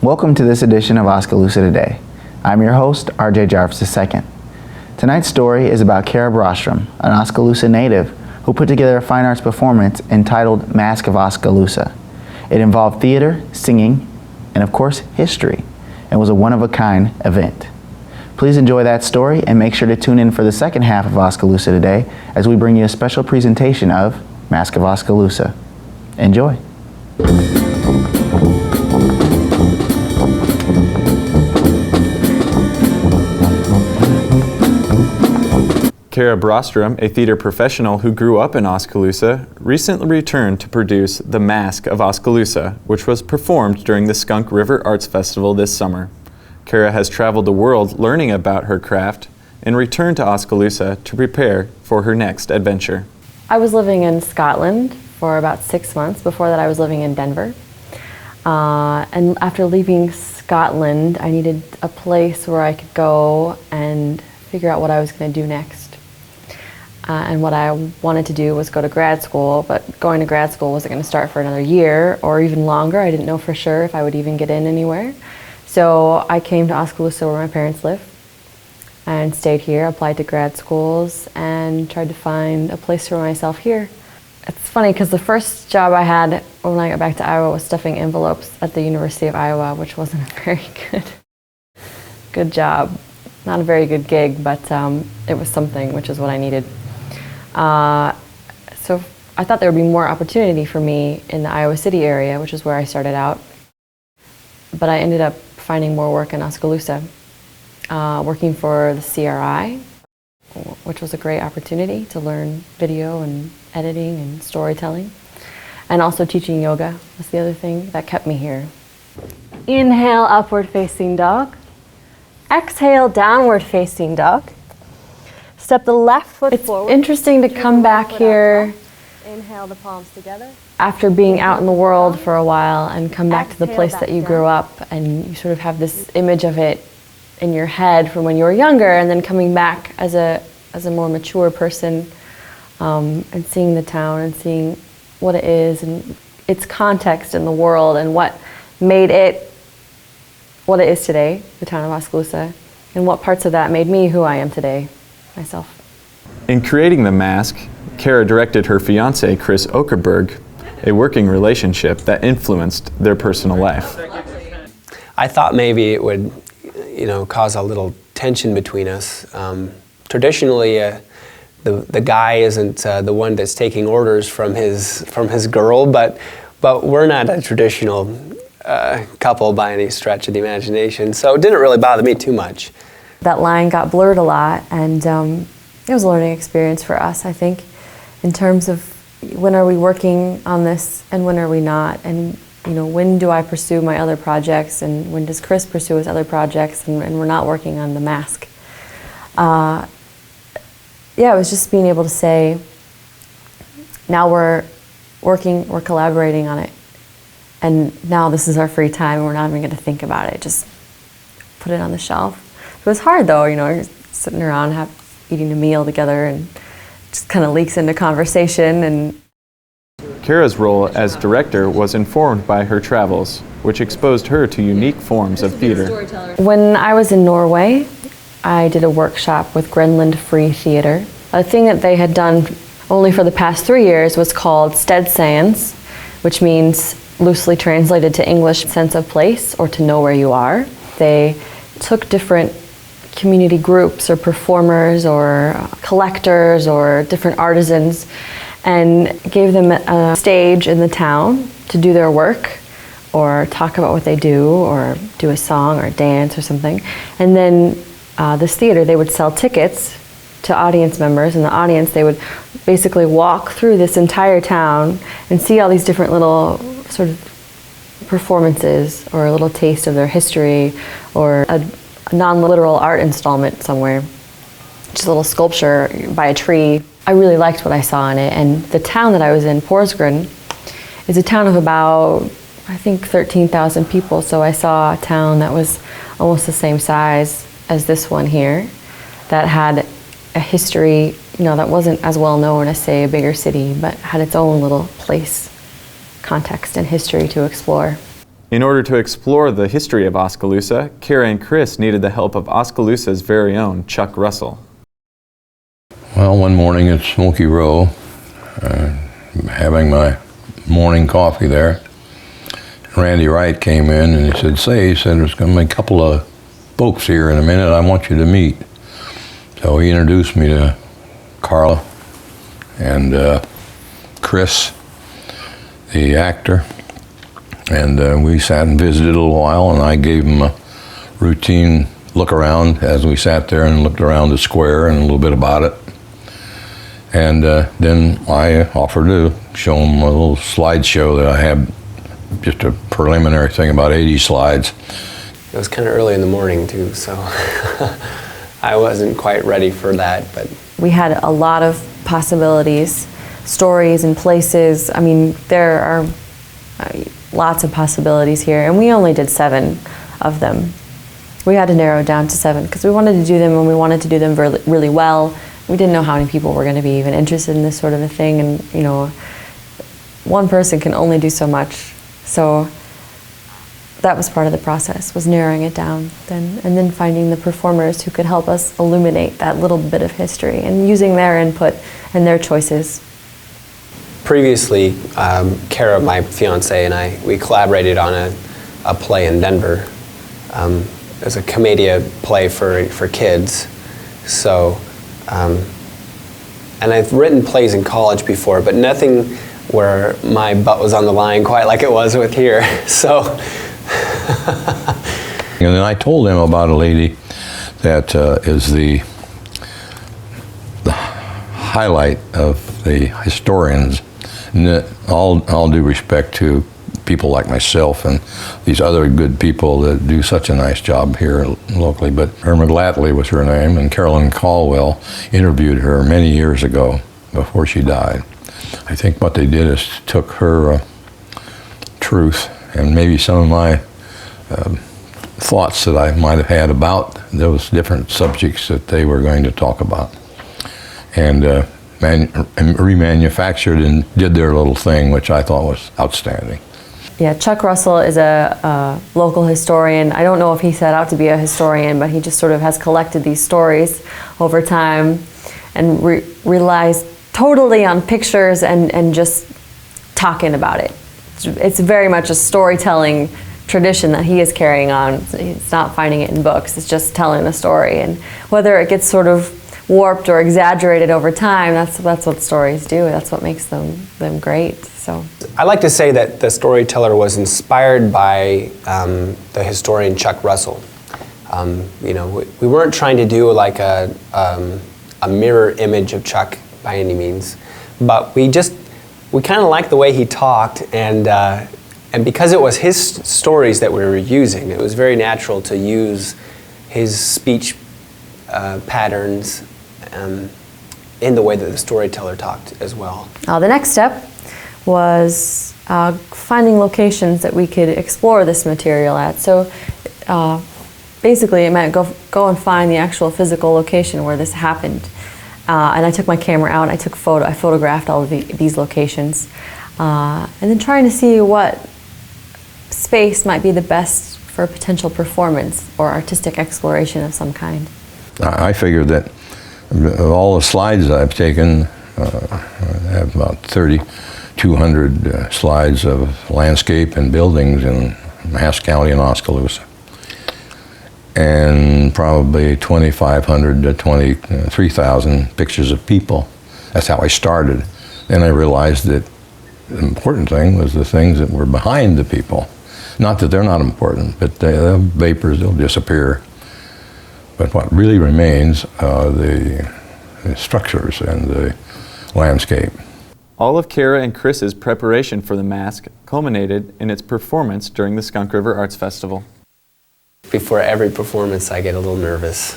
Welcome to this edition of Oskaloosa Today. I'm your host, RJ Jarvis II. Tonight's story is about Cara Brostram, an Oskaloosa native who put together a fine arts performance entitled Masque of Oskaloosa. It involved theater, singing, and of course, history, and was a one-of-a-kind event. Please enjoy that story and make sure to tune in for the second half of Oskaloosa Today as we bring you a special presentation of Masque of Oskaloosa. Enjoy. Cara Brostram, a theater professional who grew up in Oskaloosa, recently returned to produce The Masque of Oskaloosa, which was performed during the Skunk River Arts Festival this summer. Cara has traveled the world learning about her craft and returned to Oskaloosa to prepare for her next adventure. I was living in Scotland for about 6 months. Before that I was living in Denver. And after leaving Scotland, I needed a place where I could go and figure out what I was going to do next. And what I wanted to do was go to grad school, but going to grad school wasn't going to start for another year or even longer. I didn't know for sure if I would even get in anywhere. So I came to Oskaloosa where my parents live and stayed here, applied to grad schools, and tried to find a place for myself here. It's funny because the first job I had when I got back to Iowa was stuffing envelopes at the University of Iowa, which wasn't a very good job. Not a very good gig, but it was something, which is what I needed. So I thought there would be more opportunity for me in the Iowa City area, which is where I started out. But I ended up finding more work in Oskaloosa, working for the CRI, which was a great opportunity to learn video and editing and storytelling. And also teaching yoga was the other thing that kept me here. Inhale, upward facing dog. Exhale, downward facing dog. Step the left foot forward. It's interesting to come back here. Inhale the palms together. After being out in the world for a while and come back to the place that you grew up, and you sort of have this image of it in your head from when you were younger, and then coming back as a more mature person and seeing the town and seeing what it is and its context in the world and what made it what it is today, the town of Oskaloosa, and what parts of that made me who I am today, myself. In creating the masque, Cara directed her fiancé, Chris Okerberg, a working relationship that influenced their personal life. I thought maybe it would, cause a little tension between us. Traditionally, the guy isn't the one that's taking orders from his girl, but we're not a traditional couple by any stretch of the imagination, so it didn't really bother me too much. That line got blurred a lot, and it was a learning experience for us, I think, in terms of when are we working on this and when are we not, and when do I pursue my other projects and when does Chris pursue his other projects, and we're not working on the masque. It was just being able to say, now we're collaborating on it, and now this is our free time and we're not even going to think about it, just put it on the shelf. It was hard though, you're sitting around eating a meal together and just kind of leaks into conversation. And Cara's role as director was informed by her travels, which exposed her to unique forms of theater. When I was in Norway, I did a workshop with Grenland Free Theater. A thing that they had done only for the past 3 years was called stedsans, which means, loosely translated to English, sense of place or to know where you are. They took different community groups or performers or collectors or different artisans and gave them a stage in the town to do their work or talk about what they do or do a song or a dance or something. And then this theater, they would sell tickets to audience members. In the audience, they would basically walk through this entire town and see all these different little sort of performances or a little taste of their history or a non-literal art installment somewhere, just a little sculpture by a tree. I really liked what I saw in it, and the town that I was in, Porsgrunn, is a town of about, I think, 13,000 people, so I saw a town that was almost the same size as this one here, that had a history, that wasn't as well known as, say, a bigger city, but had its own little place, context, and history to explore. In order to explore the history of Oskaloosa, Cara and Chris needed the help of Oskaloosa's very own Chuck Russell. Well, one morning at Smoky Row, having my morning coffee there, Randy Wright came in and he said, there's going to be a couple of folks here in a minute I want you to meet. So he introduced me to Carla and Chris, the actor, and we sat and visited a little while, and I gave him a routine look around as we sat there and looked around the square and a little bit about it. And then I offered to show him a little slideshow that I had, just a preliminary thing, about 80 slides. It was kind of early in the morning too, so I wasn't quite ready for that. But we had a lot of possibilities, stories and places. I mean, there are lots of possibilities here, and we only did 7 of them. We had to narrow it down to 7 because we wanted to do them, and we wanted to do them really well. We didn't know how many people were going to be even interested in this sort of a thing, and you know, one person can only do so much. So that was part of the process, was narrowing it down, and then finding the performers who could help us illuminate that little bit of history and using their input and their choices. Previously, Cara, my fiance, and we collaborated on a play in Denver. It was a commedia play for kids. So, and I've written plays in college before, but nothing where my butt was on the line quite like it was with here. So. And then I told him about a lady that is the highlight of the historians. And all due respect to people like myself and these other good people that do such a nice job here locally, but Irma Glatley was her name, and Carolyn Caldwell interviewed her many years ago before she died. I think what they did is took her truth and maybe some of my thoughts that I might have had about those different subjects that they were going to talk about, and remanufactured and did their little thing, which I thought was outstanding. Yeah, Chuck Russell is a local historian. I don't know if he set out to be a historian, but he just sort of has collected these stories over time and relies totally on pictures and just talking about it. It's very much a storytelling tradition that he is carrying on. It's not finding it in books, it's just telling a story. And whether it gets sort of warped or exaggerated over time, that's what stories do. That's what makes them great. So I like to say that the storyteller was inspired by the historian Chuck Russell. You know, we weren't trying to do like a mirror image of Chuck by any means, but we kind of liked the way he talked, and because it was his stories that we were using, it was very natural to use his speech patterns in the way that the storyteller talked as well. The next step was finding locations that we could explore this material at. So basically it meant go and find the actual physical location where this happened. And I took my camera out, I photographed all of these locations, and then trying to see what space might be the best for a potential performance or artistic exploration of some kind. I figured that of all the slides I've taken, I have about 3,200 slides of landscape and buildings in Masque County and Oskaloosa, and probably 2,500 to 23,000 pictures of people. That's how I started. Then I realized that the important thing was the things that were behind the people. Not that they're not important, but the vapors, they'll disappear. But what really remains are the structures and the landscape. All of Cara and Chris's preparation for the mask culminated in its performance during the Skunk River Arts Festival. Before every performance, I get a little nervous,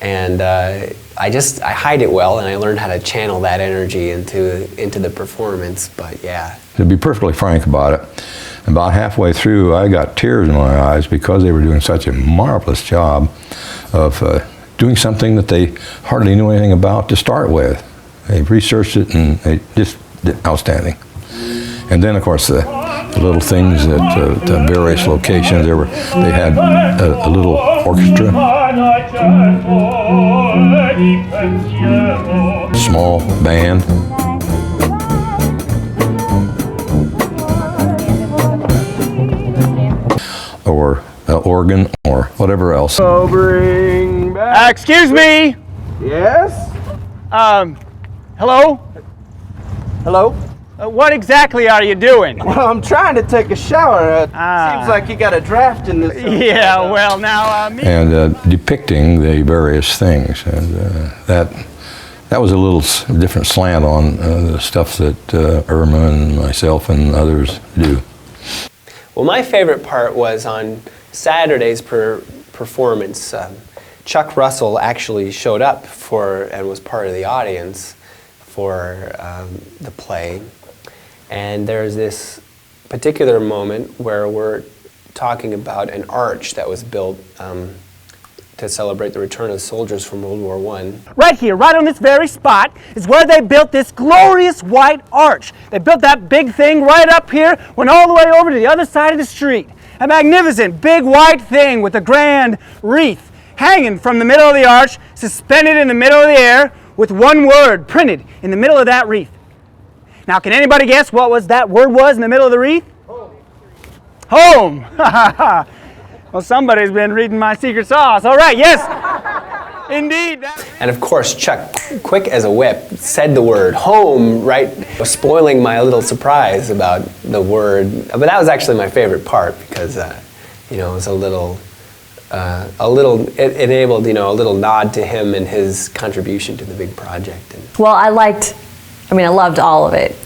and I hide it well, and I learned how to channel that energy into the performance. But yeah. To be perfectly frank about it, about halfway through, I got tears in my eyes because they were doing such a marvelous job of doing something that they hardly knew anything about to start with. They researched it, and they just did outstanding. And then, of course, the little things at various locations. They had a little orchestra, small band. Or organ, or whatever else. Bring back. Excuse me. Yes? Hello? Hello? What exactly are you doing? Well, I'm trying to take a shower. Ah. Seems like you got a draft in this. Yeah, well, now, And depicting the various things. And that was a little different slant on the stuff that Irma and myself and others do. Well, my favorite part was on Saturday's performance. Chuck Russell actually showed up and was part of the audience for the play. And there's this particular moment where we're talking about an arch that was built to celebrate the return of soldiers from World War I. right here, right on this very spot, is where they built this glorious white arch. They built that big thing right up here, went all the way over to the other side of the street. A magnificent big white thing with a grand wreath hanging from the middle of the arch, suspended in the middle of the air, with one word printed in the middle of that wreath. Now, can anybody guess what that word was in the middle of the wreath? Home. Home. Well, somebody's been reading my secret sauce. All right, yes. Indeed. And of course, Chuck, quick as a whip, said the word home, right? Spoiling my little surprise about the word. But that was actually my favorite part because, it was it enabled, a little nod to him and his contribution to the big project. Well, I loved all of it.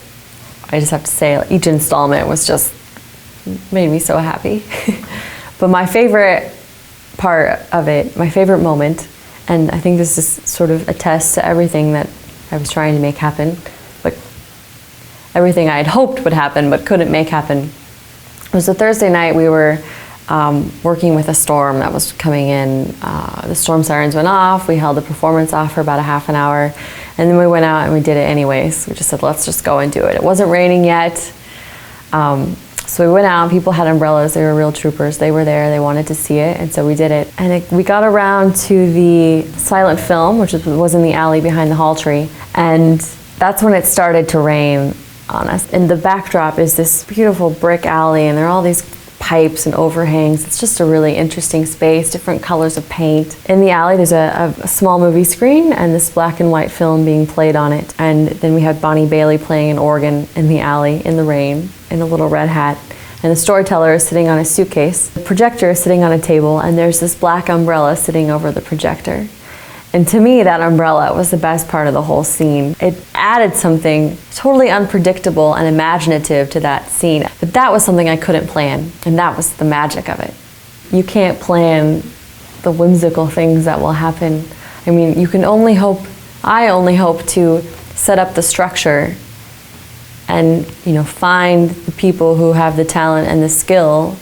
I just have to say, each installment was just, made me so happy. But my favorite part of it, my favorite moment, and I think this is sort of attests to everything that I was trying to make happen, but everything I had hoped would happen but couldn't make happen, was the Thursday night we were working with a storm that was coming in. The storm sirens went off, we held the performance off for about a half an hour, and then we went out and we did it anyways. We just said, let's just go and do it. It wasn't raining yet. So we went out, people had umbrellas, they were real troopers, they were there, they wanted to see it, and so we did it. And we got around to the silent film, which was in the alley behind the hall tree, and that's when it started to rain on us. And the backdrop is this beautiful brick alley, and there are all these pipes and overhangs. It's just a really interesting space, different colors of paint. In the alley there's a small movie screen and this black and white film being played on it. And then we had Bonnie Bailey playing an organ in the alley in the rain in a little red hat. And the storyteller is sitting on a suitcase. The projector is sitting on a table and there's this black umbrella sitting over the projector. And to me, that umbrella was the best part of the whole scene. It added something totally unpredictable and imaginative to that scene. But that was something I couldn't plan, and that was the magic of it. You can't plan the whimsical things that will happen. I mean, you can only hope, I only hope to set up the structure and, find the people who have the talent and the skill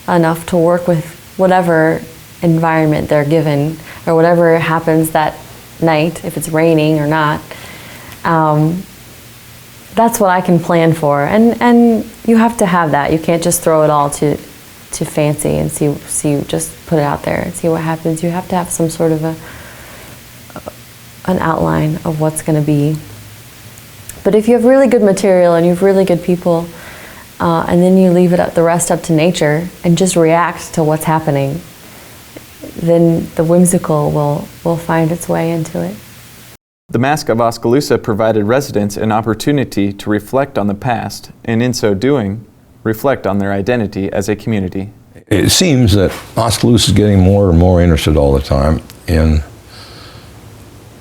enough to work with whatever environment they're given, or whatever happens that night, if it's raining or not. That's what I can plan for, and you have to have that. You can't just throw it all to fancy and see just put it out there and see what happens. You have to have some sort of an outline of what's going to be. But if you have really good material and you have really good people, and then you leave the rest up to nature and just react to what's happening, then the whimsical will find its way into it. The Masque of Oskaloosa provided residents an opportunity to reflect on the past, and in so doing, reflect on their identity as a community. It seems that Oskaloosa is getting more and more interested all the time in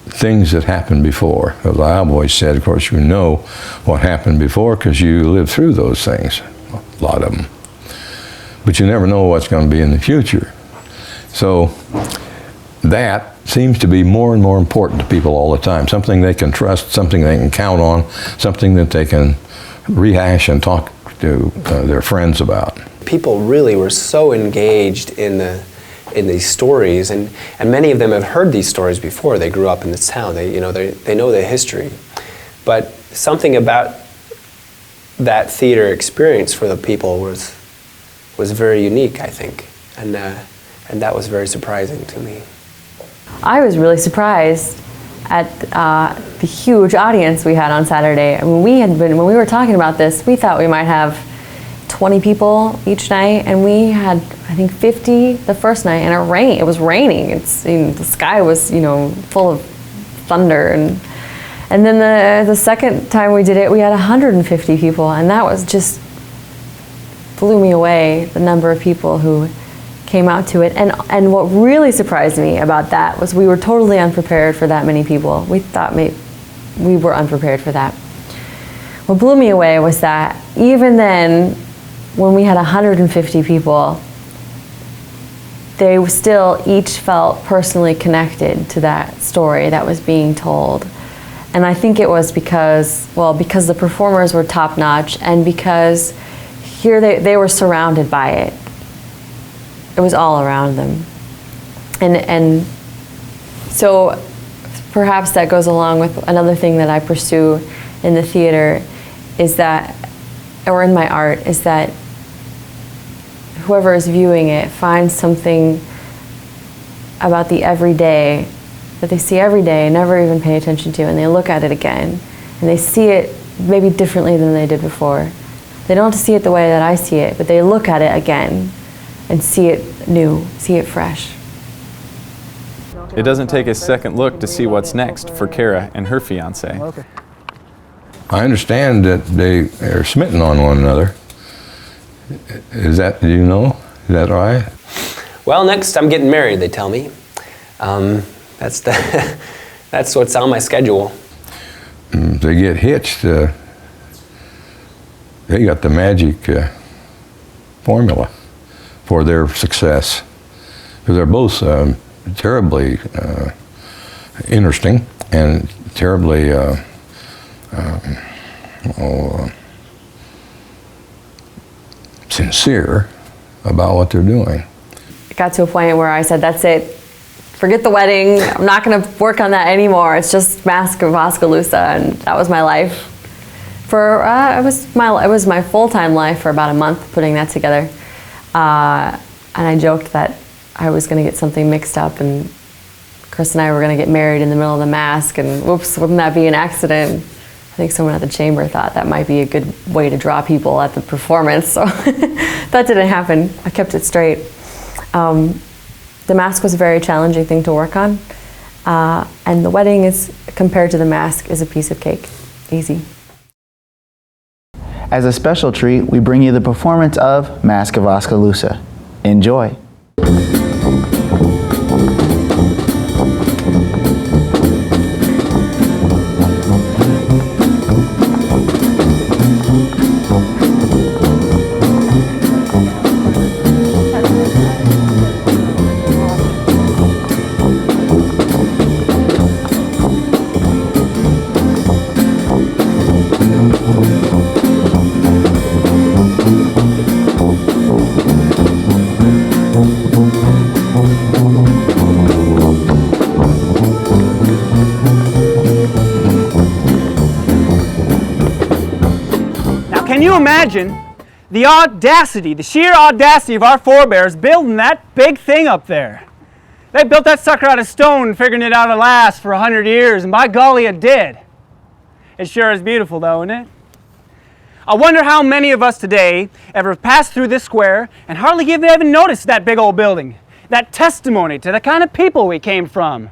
things that happened before. As I always said, of course, you know what happened before because you lived through those things, a lot of them. But you never know what's going to be in the future. So that seems to be more and more important to people all the time. Something they can trust, something they can count on, something that they can rehash and talk to their friends about. People really were so engaged in these stories, and many of them have heard these stories before. They grew up in this town. They know the history. But something about that theater experience for the people was very unique, I think, and that was very surprising to me. I was really surprised at the huge audience we had on Saturday. I mean, when we were talking about this, we thought we might have 20 people each night, and we had, I think, 50 the first night, and it was raining. The sky was, full of thunder, and then the second time we did it, we had 150 people, and that was just blew me away, the number of people who came out to it. And what really surprised me about that was we were totally unprepared for that many people. We thought we were unprepared for that. What blew me away was that even then, when we had 150 people, they still each felt personally connected to that story that was being told. And I think it was because the performers were top-notch, and because here they were surrounded by it. It was all around them. And so perhaps that goes along with another thing that I pursue in the theater is that, or in my art, is that whoever is viewing it finds something about the everyday that they see every day, never even pay attention to, and they look at it again, and they see it maybe differently than they did before. They don't see it the way that I see it, but they look at it again and see it new, see it fresh. It doesn't take a second look to see what's next for Cara and her fiancé. Okay. I understand that they are smitten on one another. Do you know? Is that right? Well, next I'm getting married, they tell me. That's what's on my schedule. They get hitched. They got the magic formula for their success. Because they're both terribly interesting and terribly sincere about what they're doing. It got to a point where I said, that's it. Forget the wedding. I'm not going to work on that anymore. It's just Masque of Oskaloosa, and that was my life. It was my full-time life for about a month putting that together. And I joked that I was going to get something mixed up, and Chris and I were going to get married in the middle of the Masque, and whoops, wouldn't that be an accident? I think someone at the chamber thought that might be a good way to draw people at the performance, so that didn't happen. I kept it straight. The Masque was a very challenging thing to work on, and the wedding is, compared to the Masque, is a piece of cake. Easy. As a special treat, we bring you the performance of Masque of Oskaloosa. Enjoy. Can you imagine the audacity, the sheer audacity of our forebears building that big thing up there? They built that sucker out of stone, figuring it out to last for 100 years, and by golly, it did. It sure is beautiful, though, isn't it? I wonder how many of us today ever passed through this square and hardly even noticed that big old building, that testimony to the kind of people we came from.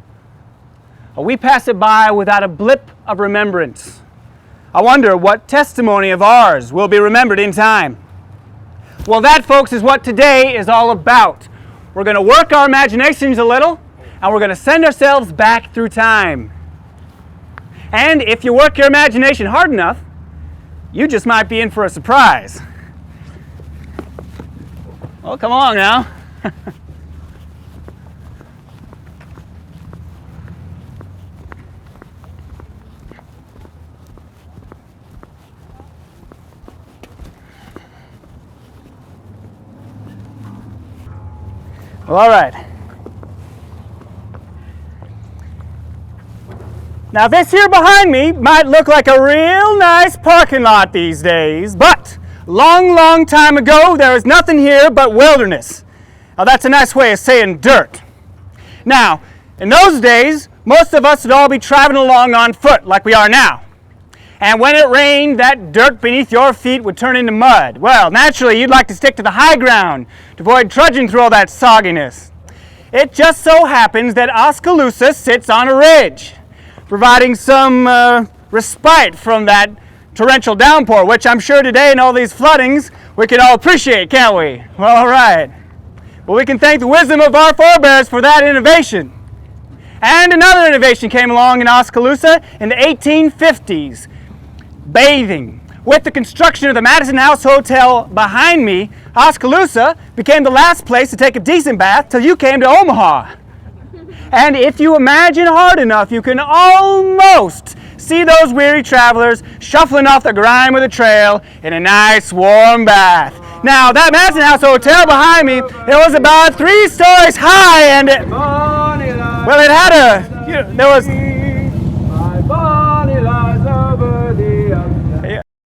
Or we pass it by without a blip of remembrance. I wonder what testimony of ours will be remembered in time. Well, that, folks, is what today is all about. We're going to work our imaginations a little, and we're going to send ourselves back through time. And if you work your imagination hard enough, you just might be in for a surprise. Well, come along now. Well, all right. Now this here behind me might look like a real nice parking lot these days, but long time ago there was nothing here but wilderness. Now that's a nice way of saying dirt. Now, in those days, most of us would all be traveling along on foot like we are now. And when it rained, that dirt beneath your feet would turn into mud. Well, naturally, you'd like to stick to the high ground to avoid trudging through all that sogginess. It just so happens that Oskaloosa sits on a ridge, providing some respite from that torrential downpour, which I'm sure today in all these floodings we can all appreciate, can't we? Well, all right. Well, we can thank the wisdom of our forebears for that innovation. And another innovation came along in Oskaloosa in the 1850s. Bathing. With the construction of the Madison House Hotel behind me, Oskaloosa became the last place to take a decent bath till you came to Omaha. And if you imagine hard enough, you can almost see those weary travelers shuffling off the grime of the trail in a nice warm bath. Now, that Madison House Hotel behind me, it was about 3 stories high, and it had there was